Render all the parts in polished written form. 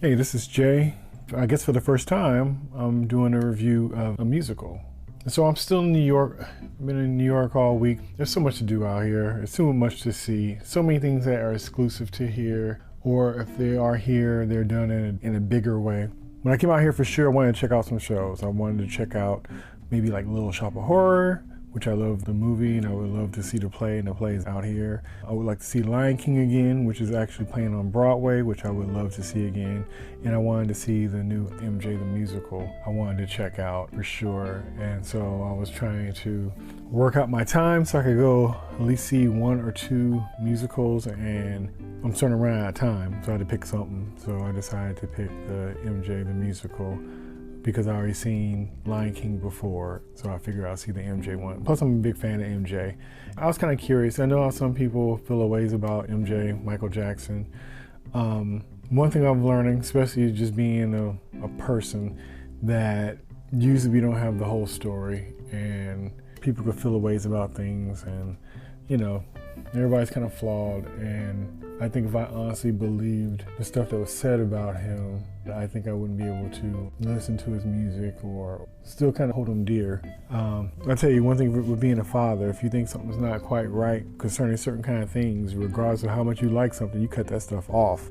Hey, this is Jay. I guess for the first time, I'm doing a review of a musical. And so I'm still in New York. I've been in New York all week. There's so much to do out here. There's so much to see. So many things that are exclusive to here, or if they are here, they're done in a bigger way. When I came out here for sure, I wanted to check out some shows. I wanted to check out maybe like Little Shop of Horror, which I love the movie, and I would love to see the play, and the play is out here. I would like to see Lion King again, which is actually playing on Broadway, which I would love to see again. And I wanted to see the new MJ the Musical. I wanted to check out for sure. And so I was trying to work out my time so I could go at least see one or two musicals, and I'm starting to run out of time, so I had to pick something. So I decided to pick the MJ the Musical, because I already seen Lion King before, so I figured I'll see the MJ one. Plus, I'm a big fan of MJ. I was kind of curious. I know how some people feel a ways about MJ, Michael Jackson. One thing I'm learning, especially just being a person, that usually we don't have the whole story, and people could feel a ways about things, and you know, everybody's kind of flawed. And I think if I honestly believed the stuff that was said about him, I think I wouldn't be able to listen to his music or still kind of hold him dear. I'll tell you one thing with being a father: if you think something's not quite right concerning certain kind of things, regardless of how much you like something, you cut that stuff off.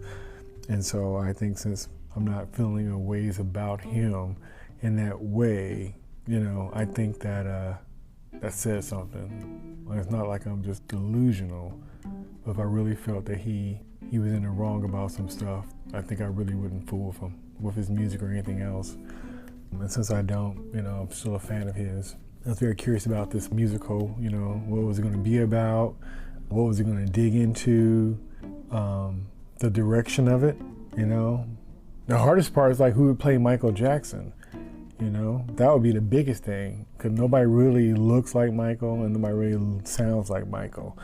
And so I think since I'm not feeling a ways about him in that way, you know, I think that that says something. It's not like I'm just delusional. But if I really felt that he was in the wrong about some stuff, I think I really wouldn't fool with him, with his music or anything else. And since I don't, you know, I'm still a fan of his. I was very curious about this musical, you know, what was it going to be about? What was it going to dig into? The direction of it, you know? The hardest part is like who would play Michael Jackson, you know? That would be the biggest thing, because nobody really looks like Michael and nobody really sounds like Michael.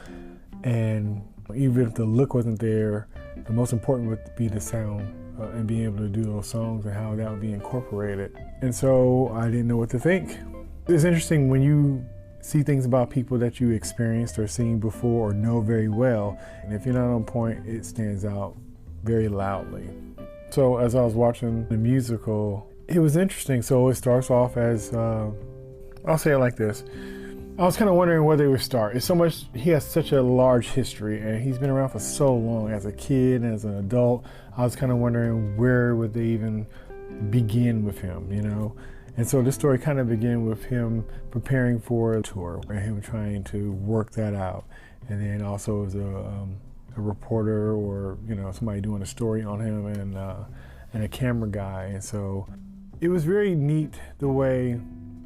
And even if the look wasn't there, the most important would be the sound and being able to do those songs and how that would be incorporated. And so I didn't know what to think. It's interesting when you see things about people that you experienced or seen before or know very well, and if you're not on point, it stands out very loudly. So as I was watching the musical, it was interesting. So it starts off as, I'll say it like this. I was kind of wondering where they would start. It's so much, he has such a large history, and he's been around for so long as a kid and as an adult. I was kind of wondering where would they even begin with him, you know? And so this story kind of began with him preparing for a tour and him trying to work that out. And then also as a reporter, or, you know, somebody doing a story on him, and a camera guy. And so it was very neat the way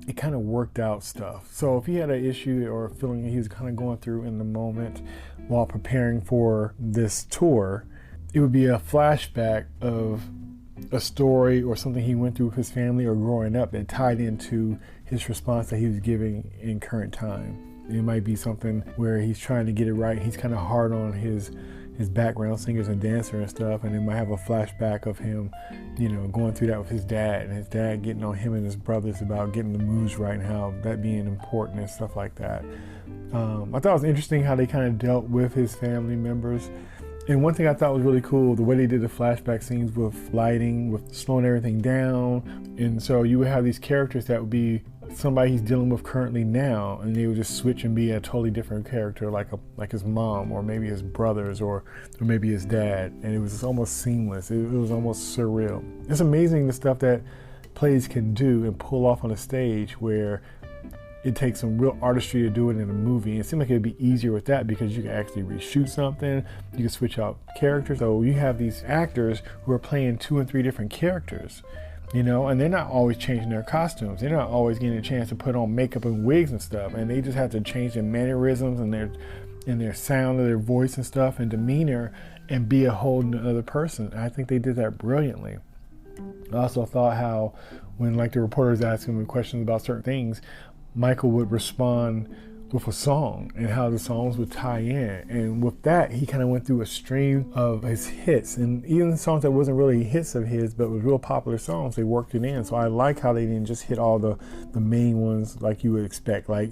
it kind of worked out stuff. So if he had an issue or a feeling he was kind of going through in the moment while preparing for this tour, it would be a flashback of a story or something he went through with his family or growing up that tied into his response that he was giving in current time. It might be something where he's trying to get it right. He's kind of hard on his background singers and dancer and stuff, and it might have a flashback of him, you know, going through that with his dad, and his dad getting on him and his brothers about getting the moves right and how that being important and stuff like that. I thought it was interesting how they kind of dealt with his family members. And one thing I thought was really cool, the way they did the flashback scenes with lighting, with slowing everything down. And so you would have these characters that would be somebody he's dealing with currently now, and they would just switch and be a totally different character, like his mom, or maybe his brothers, or maybe his dad. And it was almost seamless. It was almost surreal. It's amazing the stuff that plays can do and pull off on a stage, where it takes some real artistry to do it in a movie. It seemed like it'd be easier with that because you can actually reshoot something, you can switch out characters. So you have these actors who are playing 2 and 3 different characters, you know, and they're not always changing their costumes. They're not always getting a chance to put on makeup and wigs and stuff, and they just have to change their mannerisms and their sound of their voice and stuff and demeanor and be a whole other person. And I think they did that brilliantly. I also thought how when like the reporters asking him questions about certain things, Michael would respond with a song and how the songs would tie in. And with that, he kind of went through a stream of his hits, and even songs that wasn't really hits of his, but was real popular songs, they worked it in. So I like how they didn't just hit all the main ones like you would expect, like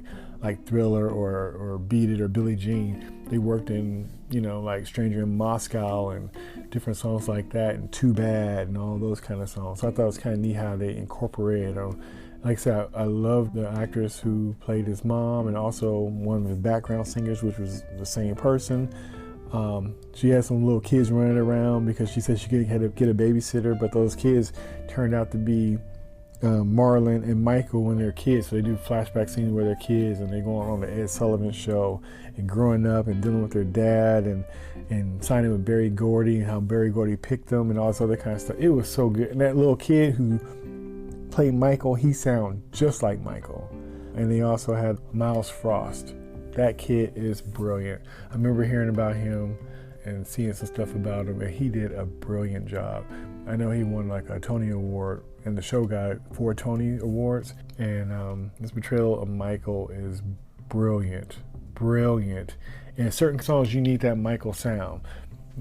Thriller or Beat It or Billie Jean. they worked in, like Stranger in Moscow and different songs like that, and Too Bad and all those kind of songs. So I thought it was kind of neat how they incorporated them. Like I said, I love the actress who played his mom, and also one of the background singers, which was the same person. She had some little kids running around because she said she had to get a babysitter, but those kids turned out to be Marlon and Michael when they're kids. So they do flashback scenes where they're kids and they're going on the Ed Sullivan Show and growing up and dealing with their dad and signing with Berry Gordy and how Berry Gordy picked them and all this other kind of stuff. It was so good. And that little kid who played Michael, he sounded just like Michael. And they also had Miles Frost. That kid is brilliant. I remember hearing about him and seeing some stuff about him, and he did a brilliant job. I know he won like a Tony Award, and the show got 4 Tony Awards, and his portrayal of Michael is brilliant. And in certain songs, you need that Michael sound.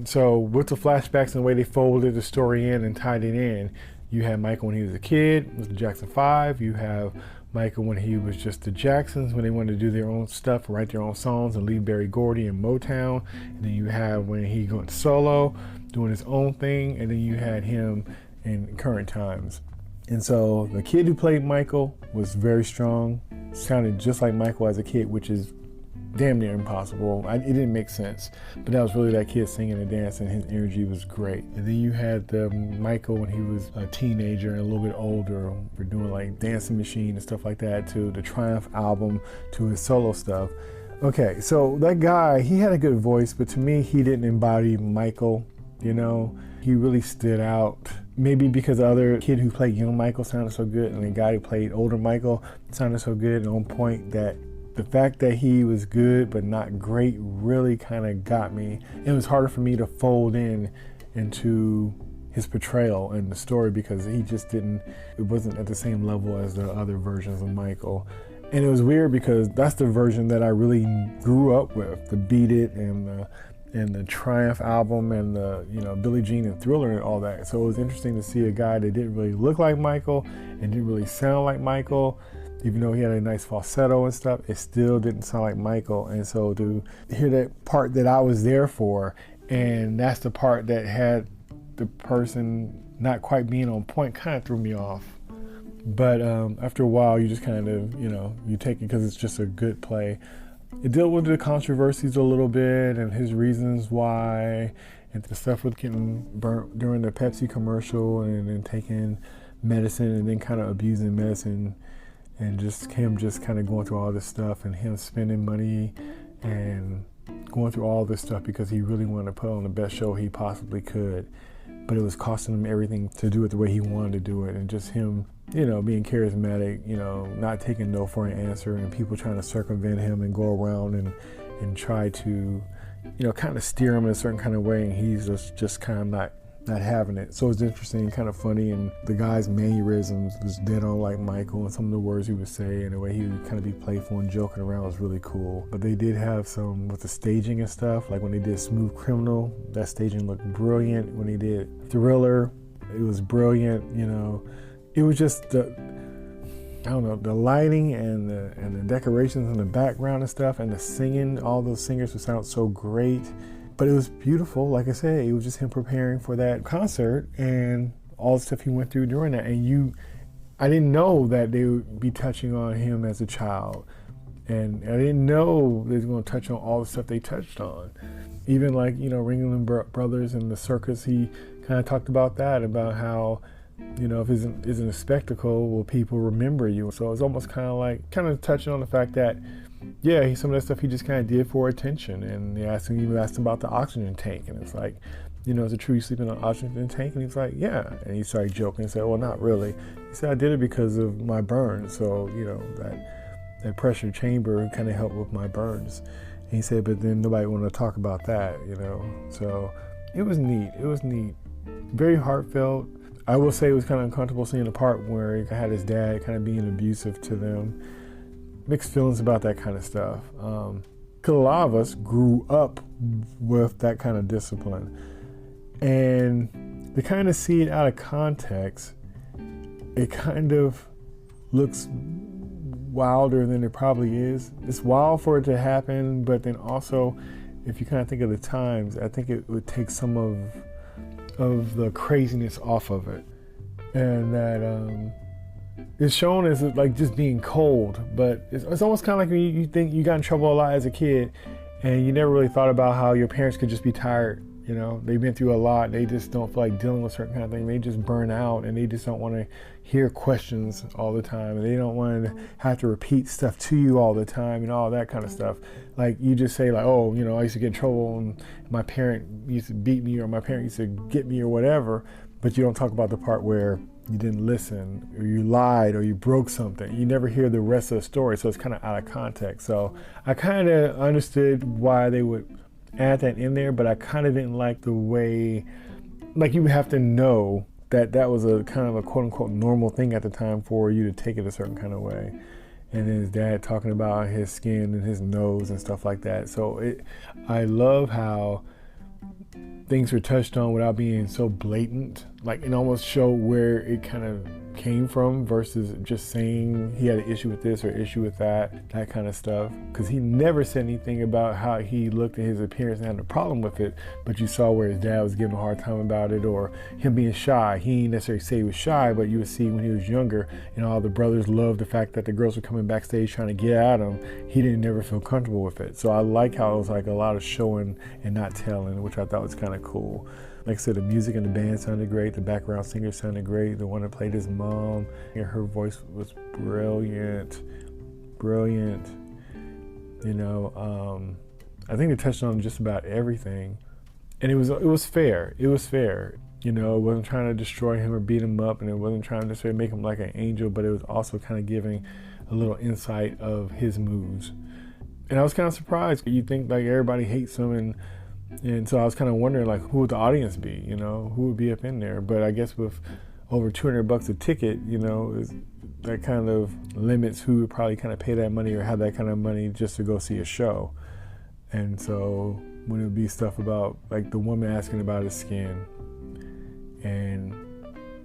So with the flashbacks and the way they folded the story in and tied it in, you had Michael when he was a kid with the Jackson 5. You have Michael when he was just the Jacksons, when they wanted to do their own stuff, write their own songs and leave Berry Gordy and Motown. And then you have when he went solo, doing his own thing. And then you had him in current times. And so the kid who played Michael was very strong, sounded just like Michael as a kid, which is damn near impossible. It didn't make sense, but that was really that kid singing and dancing. His energy was great. And then you had Michael when he was a teenager and a little bit older, for doing like Dancing Machine and stuff like that, to the Triumph album, to his solo stuff. Okay, so that guy, he had a good voice, but to me, he didn't embody Michael. He really stood out. Maybe because the other kid who played young Michael sounded so good, and the guy who played older Michael sounded so good and on point, that the fact that he was good but not great really kind of got me. It was harder for me to fold into his portrayal in the story because it wasn't at the same level as the other versions of Michael. And it was weird because that's the version that I really grew up with, the Beat It and the Triumph album and the Billie Jean and Thriller and all that. So it was interesting to see a guy that didn't really look like Michael and didn't really sound like Michael. Even though he had a nice falsetto and stuff, it still didn't sound like Michael. And so to hear that part that I was there for, and that's the part that had the person not quite being on point, kind of threw me off. But after a while, you just kind of, you take it because it's just a good play. It dealt with the controversies a little bit and his reasons why, and the stuff with getting burnt during the Pepsi commercial and then taking medicine and then kind of abusing medicine. And just him kind of going through all this stuff and him spending money and going through all this stuff because he really wanted to put on the best show he possibly could. But it was costing him everything to do it the way he wanted to do it. And just him, being charismatic, not taking no for an answer, and people trying to circumvent him and go around and try to, kind of steer him in a certain kind of way. And he's just kind of not having it. So it's interesting, kind of funny, and the guy's mannerisms was dead on like Michael, and some of the words he would say and the way he would kind of be playful and joking around was really cool. But they did have some with the staging and stuff, like when they did Smooth Criminal, that staging looked brilliant. When they did Thriller, it was brilliant. It was just the lighting and the decorations in the background and stuff, and the singing, all those singers would sound so great. But it was beautiful. Like I said, it was just him preparing for that concert and all the stuff he went through during that. And I didn't know that they would be touching on him as a child. And I didn't know they were going to touch on all the stuff they touched on. Even like, Ringling Brothers and the circus, he kind of talked about that, about how, if it isn't a spectacle, will people remember you? So it's almost kind of touching on the fact that, yeah, some of that stuff he just kind of did for attention. And they asked him about the oxygen tank. And it's like, is it true you sleep in an oxygen tank? And he's like, yeah. And he started joking and said, well, not really. He said, I did it because of my burns. So, that pressure chamber kind of helped with my burns. And he said, but then nobody wanted to talk about that, So it was neat. Very heartfelt. I will say it was kind of uncomfortable seeing the part where he had his dad kind of being abusive to them. Mixed feelings about that kind of stuff. Because a lot of us grew up with that kind of discipline. And to kind of see it out of context, it kind of looks wilder than it probably is. It's wild for it to happen, but then also if you kind of think of the times, I think it would take some of the craziness off of it. And that it's shown as like just being cold, but it's almost kind of like you think you got in trouble a lot as a kid and you never really thought about how your parents could just be tired. You know, they've been through a lot. They just don't feel like dealing with certain kind of thing. They just burn out and they just don't want to hear questions all the time. And they don't want to have to repeat stuff to you all the time and all that kind of stuff. Like you just say like, oh, you know, I used to get in trouble and my parent used to beat me or my parent used to get me or whatever. But you don't talk about the part where you didn't listen or you lied or you broke something. You never hear the rest of the story. So it's kind of out of context. So I kind of understood why they would add that in there, but I kind of didn't like the way, like you would have to know that that was a kind of a quote unquote normal thing at the time for you to take it a certain kind of way. And then his dad talking about his skin and his nose and stuff like that. So I love how things were touched on without being so blatant, like it almost showed where it kind of came from versus just saying he had an issue with this or issue with that kind of stuff. Because he never said anything about how he looked at his appearance and had a problem with it, but you saw where his dad was giving a hard time about it, or him being shy. He didn't necessarily say he was shy, but you would see when he was younger, and all the brothers loved the fact that the girls were coming backstage trying to get at him. He didn't never feel comfortable with it. So I like how it was like a lot of showing and not telling, which I thought was kind of cool. Like I said, the music and the band sounded great. The background singer sounded great. The one that played his mom, her voice was brilliant. You know, I think they touched on just about everything, and it was fair. It was fair. You know, it wasn't trying to destroy him or beat him up, and it wasn't trying to necessarily make him like an angel, but it was also kind of giving a little insight of his moves. And I was kind of surprised. You think like everybody hates him, and so I was kind of wondering, like, who would the audience be? You know, who would be up in there? But I guess with over $200 a ticket, you know, that kind of limits who would probably kind of pay that money or have that kind of money just to go see a show. And so when it would be stuff about, like, the woman asking about his skin, and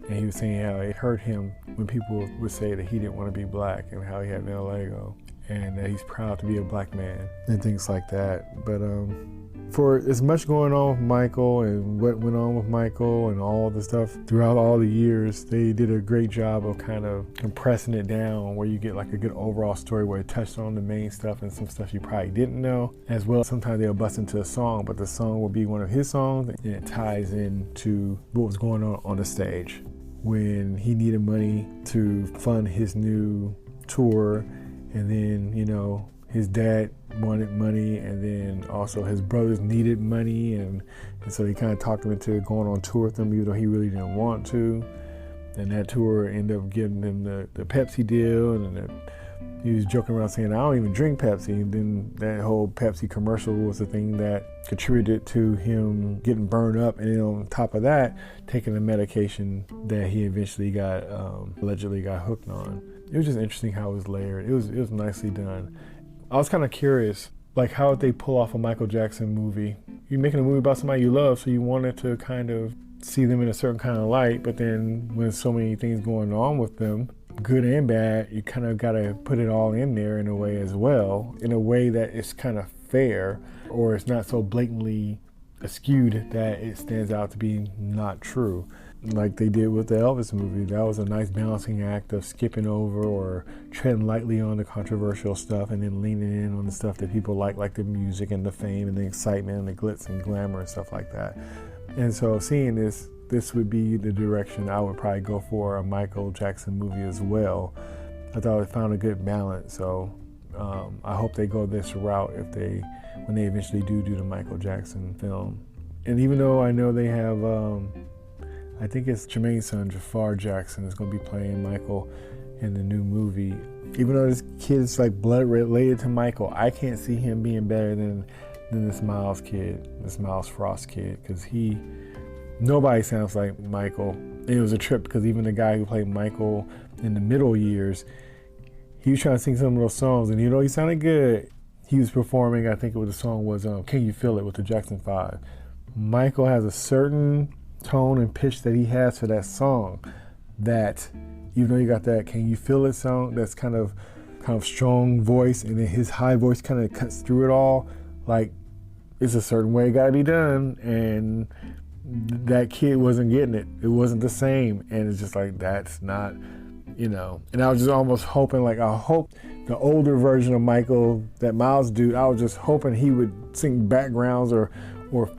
he was saying how it hurt him when people would say that he didn't want to be black and how he had vitiligo, and that he's proud to be a black man and things like that. But for as much going on with Michael and what went on with Michael and all the stuff throughout all the years, they did a great job of kind of compressing it down where you get like a good overall story where it touched on the main stuff and some stuff you probably didn't know. As well, sometimes they'll bust into a song, but the song will be one of his songs and it ties into what was going on the stage. When he needed money to fund his new tour, and then, you know, his dad wanted money, and then also his brothers needed money, and so he kind of talked him into going on tour with them, even though he really didn't want to. And that tour ended up giving him the Pepsi deal, and he was joking around saying, I don't even drink Pepsi. And then that whole Pepsi commercial was the thing that contributed to him getting burned up, and then on top of that, taking the medication that he eventually got, allegedly got hooked on. It was just interesting how it was layered. It was nicely done. I was kind of curious, like, how would they pull off a Michael Jackson movie? You're making a movie about somebody you love, so you wanted to kind of see them in a certain kind of light, but then when so many things going on with them, good and bad, you kind of got to put it all in there in a way as well, in a way that is kind of fair, or it's not so blatantly skewed that it stands out to be not true. Like they did with the Elvis movie. That was a nice balancing act of skipping over or treading lightly on the controversial stuff and then leaning in on the stuff that people like the music and the fame and the excitement and the glitz and glamour and stuff like that. And so seeing this would be the direction I would probably go for a Michael Jackson movie as well. I thought I found a good balance, so I hope they go this route when they eventually do the Michael Jackson film. And even though I know they have I think it's Jermaine's son, Jafar Jackson, is going to be playing Michael in the new movie. Even though this kid is like blood related to Michael, I can't see him being better than this Miles kid, this Miles Frost kid, because nobody sounds like Michael. And it was a trip because even the guy who played Michael in the middle years, he was trying to sing some of those songs, and he sounded good. He was performing, I think the song was Can You Feel It with the Jackson 5. Michael has a certain tone and pitch that he has for that song that, even though you got that Can You Feel It song that's kind of strong voice, and then his high voice kind of cuts through it all, like it's a certain way it got to be done, and that kid wasn't getting it. It wasn't the same, and it's just like, that's not, you know. And I was just almost hoping, like, I hope the older version of Michael, that Miles dude, I was just hoping he would sing backgrounds or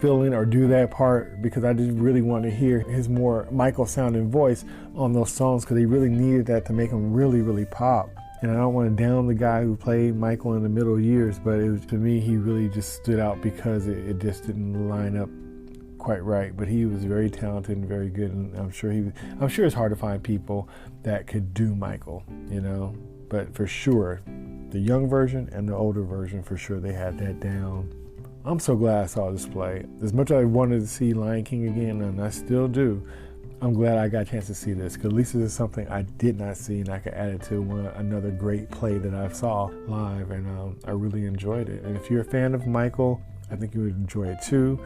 fill in or do that part, because I just really wanted to hear his more Michael sounding voice on those songs, because he really needed that to make him really, really pop. And I don't want to down the guy who played Michael in the middle years, but it was, to me, he really just stood out because it just didn't line up quite right. But he was very talented and very good, and I'm sure it's hard to find people that could do Michael, you know. But for sure, the young version and the older version, for sure, they had that down. I'm so glad I saw this play. As much as I wanted to see Lion King again, and I still do, I'm glad I got a chance to see this, because at least this is something I did not see, and I could add it to another great play that I saw live, and I really enjoyed it. And if you're a fan of Michael, I think you would enjoy it too.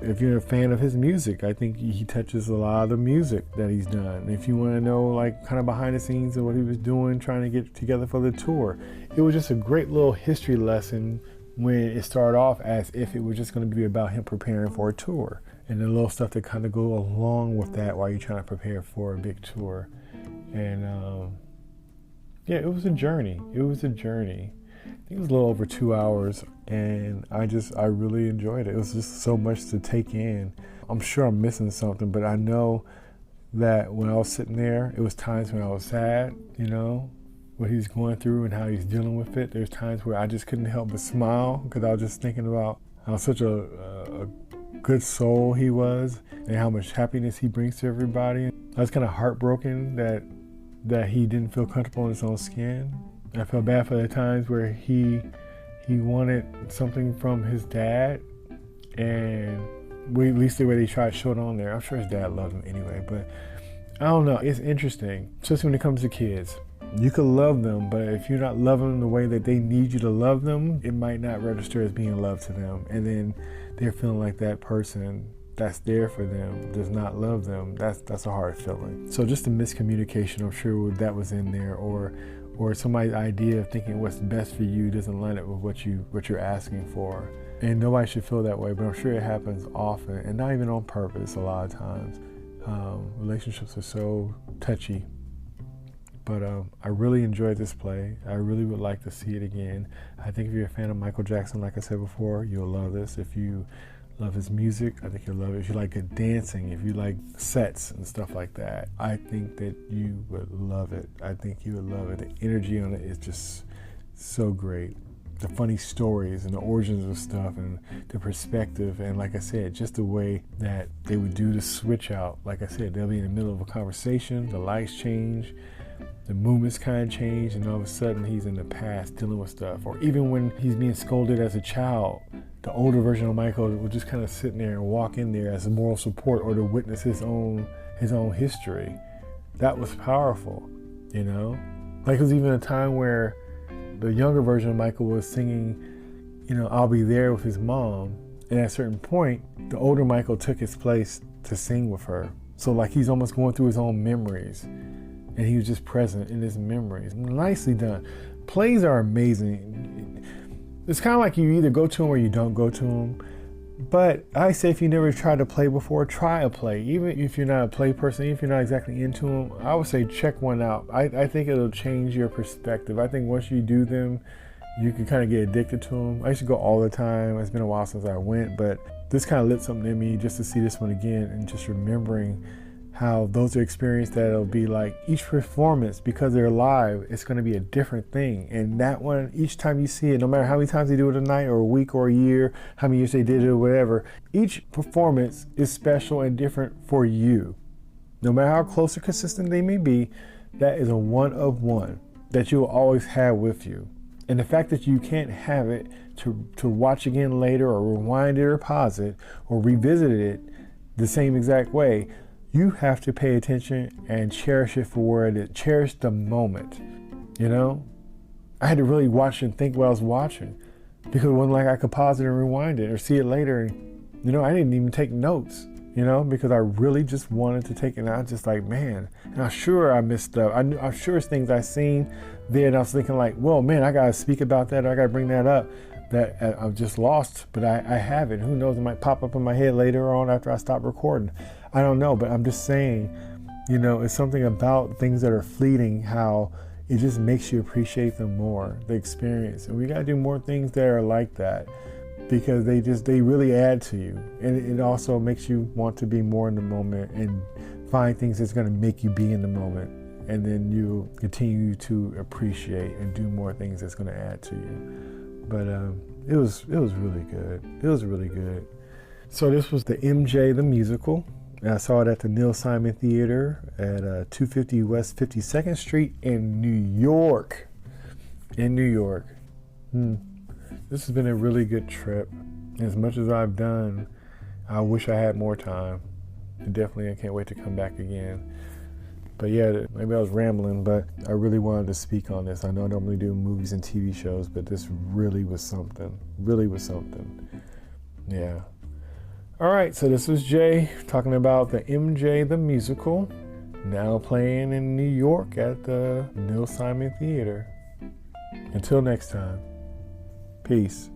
If you're a fan of his music, I think he touches a lot of the music that he's done. And if you want to know, like, kind of behind the scenes of what he was doing, trying to get together for the tour, it was just a great little history lesson when it started off as if it was just going to be about him preparing for a tour, and the little stuff that kind of go along with that while you're trying to prepare for a big tour. And yeah, it was a journey. I think it was a little over 2 hours, and I really enjoyed it. It was just so much to take in. I'm sure I'm missing something, but I know that when I was sitting there, it was times when I was sad, you know, what he's going through and how he's dealing with it. There's times where I just couldn't help but smile, because I was just thinking about how such a good soul he was and how much happiness he brings to everybody. I was kind of heartbroken that he didn't feel comfortable in his own skin. I felt bad for the times where he wanted something from his dad, and at least the way they tried to show it on there. I'm sure his dad loved him anyway, but I don't know. It's interesting, especially when it comes to kids. You could love them, but if you're not loving them the way that they need you to love them, it might not register as being love to them. And then they're feeling like that person that's there for them does not love them. That's a hard feeling. So just a miscommunication, I'm sure that was in there, or somebody's idea of thinking what's best for you doesn't line up with what you're asking for. And nobody should feel that way, but I'm sure it happens often, and not even on purpose a lot of times. Relationships are so touchy. But I really enjoyed this play. I really would like to see it again. I think if you're a fan of Michael Jackson, like I said before, you'll love this. If you love his music, I think you'll love it. If you like good dancing, if you like sets and stuff like that, I think that you would love it. I think you would love it. The energy on it is just so great. The funny stories and the origins of stuff and the perspective, and like I said, just the way that they would do the switch out. Like I said, they'll be in the middle of a conversation, the lights change, the movements kind of change, and all of a sudden he's in the past dealing with stuff. Or even when he's being scolded as a child, the older version of Michael will just kind of sit there and walk in there as a moral support, or to witness his own history. That was powerful, you know? Like, it was even a time where the younger version of Michael was singing, you know, I'll Be There with his mom. And at a certain point, the older Michael took his place to sing with her. So like he's almost going through his own memories, and he was just present in his memories. Nicely done. Plays are amazing. It's kind of like you either go to them or you don't go to them. But I say if you never tried to play before, try a play. Even if you're not a play person, even if you're not exactly into them, I would say check one out. I think it'll change your perspective. I think once you do them, you can kind of get addicted to them. I used to go all the time. It's been a while since I went, but this kind of lit something in me just to see this one again, and just remembering how those are experiences that it'll be like each performance, because they're live, it's going to be a different thing. And that one, each time you see it, no matter how many times they do it a night or a week or a year, how many years they did it or whatever, each performance is special and different for you. No matter how close or consistent they may be, that is a one of one that you'll always have with you. And the fact that you can't have it to watch again later, or rewind it or pause it or revisit it the same exact way, you have to pay attention and cherish it for where it is. Cherish the moment, you know? I had to really watch and think what I was watching, because it wasn't like I could pause it and rewind it or see it later. And, you know, I didn't even take notes, you know, because I really just wanted to take it. And I was just like, man, and I'm sure I missed stuff. I'm sure it's things I seen there, and I was thinking like, well, man, I got to speak about that, or I got to bring that up. that I've just lost, but I have it. Who knows? It might pop up in my head later on after I stop recording. I don't know, but I'm just saying, it's something about things that are fleeting, how it just makes you appreciate them more, the experience. And we got to do more things that are like that, because they really add to you. And it also makes you want to be more in the moment and find things that's going to make you be in the moment. And then you continue to appreciate and do more things that's going to add to you. But it was really good. It was really good. So this was the MJ the Musical. And I saw it at the Neil Simon Theater at 250 West 52nd Street in New York. This has been a really good trip. As much as I've done, I wish I had more time. Definitely, I can't wait to come back again. But yeah, maybe I was rambling, but I really wanted to speak on this. I know I normally do movies and TV shows, but this really was something. Yeah. All right, so this was Jay talking about the MJ the Musical, now playing in New York at the Neil Simon Theater. Until next time, peace.